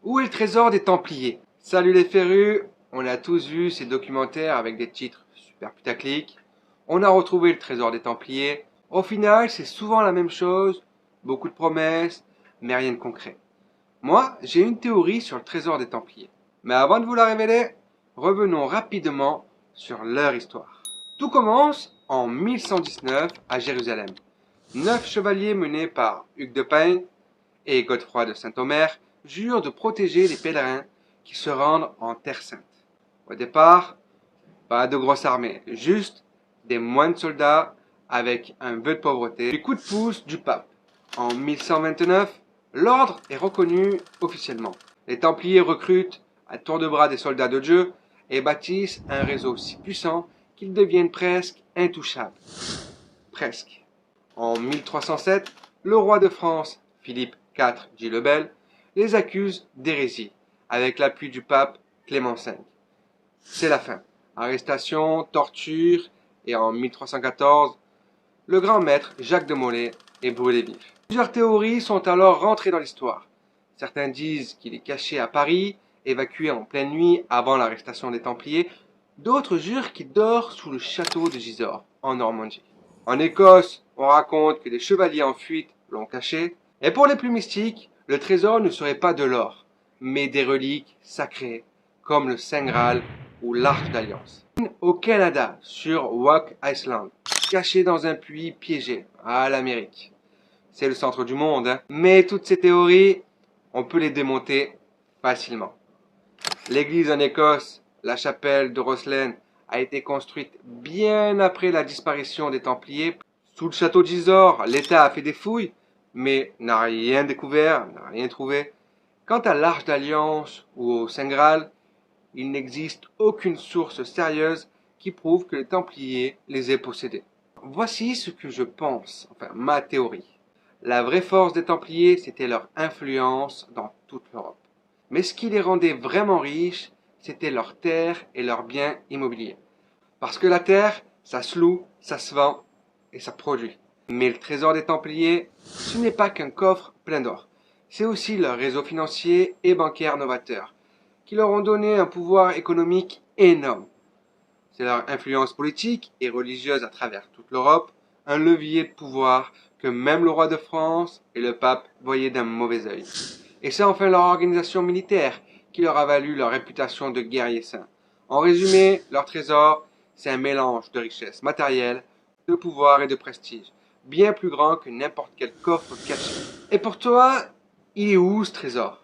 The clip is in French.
Où est le trésor des Templiers? Salut les férus, on a tous vu ces documentaires avec des titres super putaclic. On a retrouvé le trésor des Templiers. Au final, c'est souvent la même chose, beaucoup de promesses, mais rien de concret. Moi, j'ai une théorie sur le trésor des Templiers. Mais avant de vous la révéler, revenons rapidement sur leur histoire. Tout commence en 1119 à Jérusalem. 9 chevaliers menés par Hugues de Payne et Godefroy de Saint-Omer jurent de protéger les pèlerins qui se rendent en Terre Sainte. Au départ, pas de grosse armée, juste des moines soldats avec un vœu de pauvreté, du coup de pouce du pape. En 1129, l'ordre est reconnu officiellement. Les Templiers recrutent à tour de bras des soldats de Dieu et bâtissent un réseau si puissant qu'ils deviennent presque intouchables. Presque. En 1307, le roi de France, Philippe IV dit le Bel, les accuse d'hérésie, avec l'appui du pape Clément V. C'est la fin. Arrestation, torture, et en 1314, le grand maître Jacques de Molay est brûlé vif. Plusieurs théories sont alors rentrées dans l'histoire. Certains disent qu'il est caché à Paris, évacué en pleine nuit avant l'arrestation des Templiers. D'autres jurent qu'il dort sous le château de Gisors, en Normandie. En Écosse, on raconte que des chevaliers en fuite l'ont caché. Et pour les plus mystiques, le trésor ne serait pas de l'or, mais des reliques sacrées, comme le Saint Graal ou l'Arche d'Alliance. Au Canada, sur Walk Island, caché dans un puits piégé à l'Amérique. C'est le centre du monde, hein. Mais toutes ces théories, on peut les démonter facilement. L'église en Écosse, la chapelle de Rosslyn, a été construite bien après la disparition des Templiers. Sous le château de Gisors, l'État a fait des fouilles, mais n'a rien découvert, n'a rien trouvé. Quant à l'Arche d'Alliance ou au Saint Graal, il n'existe aucune source sérieuse qui prouve que les Templiers les aient possédés. Voici ce que je pense, enfin ma théorie. La vraie force des Templiers, c'était leur influence dans toute l'Europe. Mais ce qui les rendait vraiment riches, c'était leurs terres et leurs biens immobiliers. Parce que la terre, ça se loue, ça se vend et ça produit. Mais le trésor des Templiers, ce n'est pas qu'un coffre plein d'or. C'est aussi leur réseau financier et bancaire novateur, qui leur ont donné un pouvoir économique énorme. C'est leur influence politique et religieuse à travers toute l'Europe, un levier de pouvoir que même le roi de France et le pape voyaient d'un mauvais œil. Et c'est enfin leur organisation militaire qui leur a valu leur réputation de guerriers saints. En résumé, leur trésor, c'est un mélange de richesse matérielle, de pouvoir et de prestige, bien plus grand que n'importe quel coffre caché. Et pour toi, il est où ce trésor?